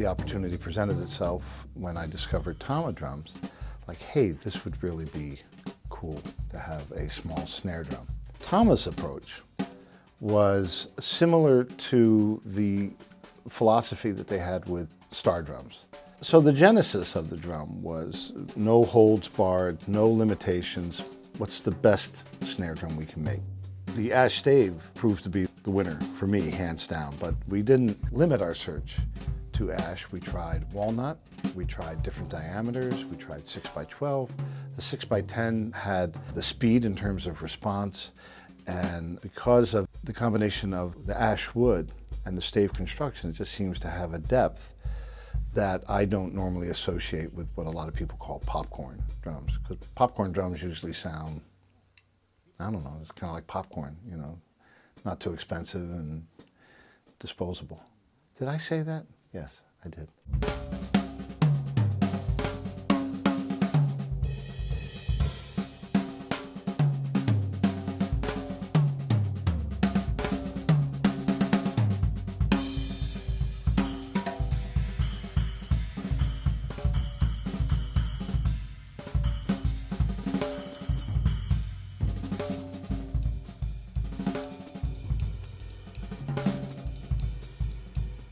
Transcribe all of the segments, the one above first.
the opportunity presented itself when I discovered Tama drums, like, hey, this would really be cool to have a small snare drum. Tama's approach was similar to the philosophy that they had with STAR drums. So the genesis of the drum was no holds barred, no limitations. What's the best snare drum we can make? The Ash Stave proved to be the winner for me, hands down, but we didn't limit our search to Ash. We tried walnut, we tried different diameters, we tried 6x12. The 6x10 had the speed in terms of response, and because of the combination of the ash wood and the stave construction, it just seems to have a depth that I don't normally associate with what a lot of people call popcorn drums. Because popcorn drums usually sound, I don't know, it's kind of like popcorn, you know, not too expensive and disposable. Did I say that? Yes, I did.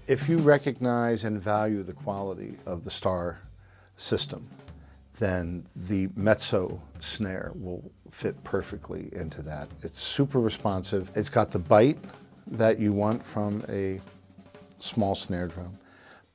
If you recognize and value the quality of the STAR system, then the mezzo snare will fit perfectly into that. It's super responsive. It's got the bite that you want from a small snare drum,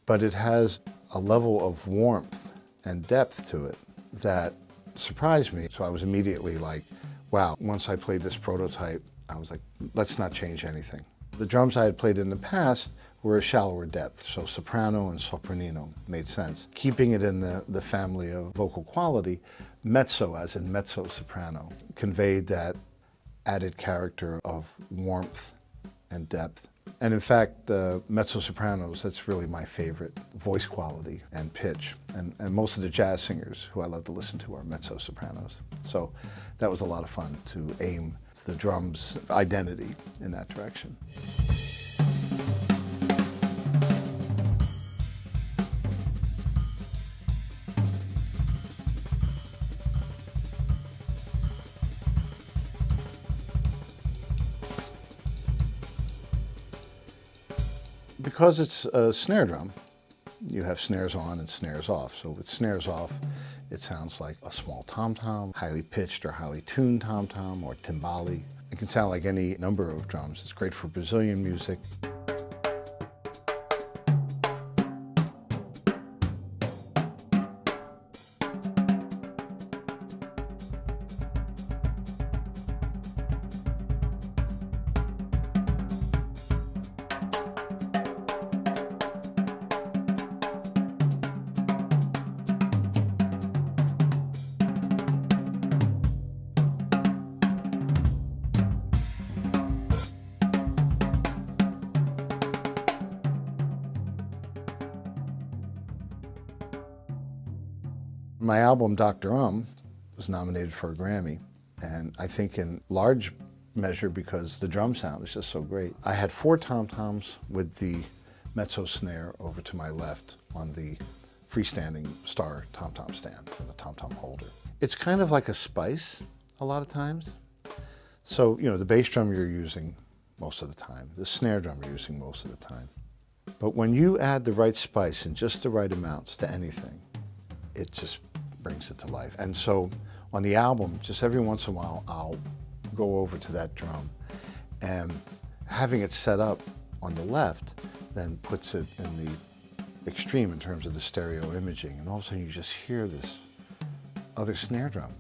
but it has a level of warmth and depth to it that surprised me. So I was immediately like, wow, once I played this prototype, I was like, let's not change anything. The drums I had played in the past were a shallower depth, so soprano and sopranino made sense. Keeping it in the family of vocal quality, mezzo, as in mezzo-soprano, conveyed that added character of warmth and depth. And in fact, mezzo-sopranos, that's really my favorite voice quality and pitch. And most of the jazz singers who I love to listen to are mezzo-sopranos. So that was a lot of fun to aim the drum's identity in that direction. Because it's a snare drum, you have snares on and snares off. So with snares off, it sounds like a small tom-tom, highly pitched or highly tuned tom-tom or timbali. It can sound like any number of drums. It's great for Brazilian music. My album, Dr. was nominated for a Grammy, and I think in large measure because the drum sound is just so great. I had 4 tom-toms with the mezzo snare over to my left on the freestanding STAR tom-tom stand for the tom-tom holder. It's kind of like a spice a lot of times. So, you know, the bass drum you're using most of the time, the snare drum you're using most of the time. But when you add the right spice in just the right amounts to anything, it just brings it to life. And so on the album, just every once in a while, I'll go over to that drum, and having it set up on the left then puts it in the extreme in terms of the stereo imaging. And all of a sudden you just hear this other snare drum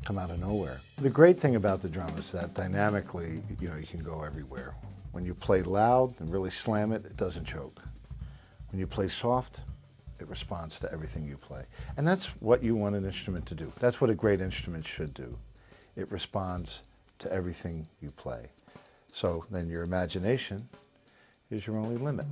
come out of nowhere. The great thing about the drum is that dynamically, you know, you can go everywhere. When you play loud and really slam it, it doesn't choke. When you play soft, it responds to everything you play. And that's what you want an instrument to do. That's what a great instrument should do. It responds to everything you play. So then your imagination is your only limit.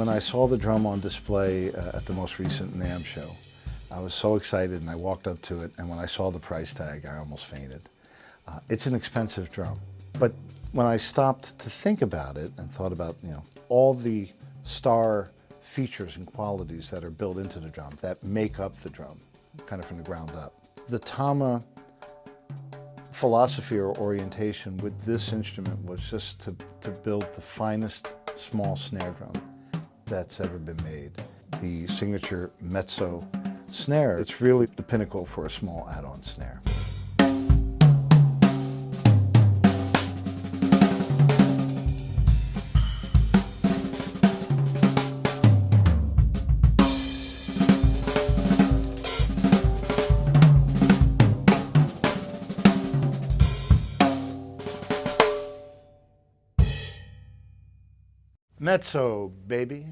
When I saw the drum on display at the most recent NAMM show, I was so excited and I walked up to it, and when I saw the price tag, I almost fainted. It's an expensive drum, but when I stopped to think about it and thought about, all the STAR features and qualities that are built into the drum that make up the drum, kind of from the ground up. The Tama philosophy or orientation with this instrument was just to build the finest small snare drum that's ever been made. The signature mezzo snare, it's really the pinnacle for a small add-on snare. Mezzo, baby.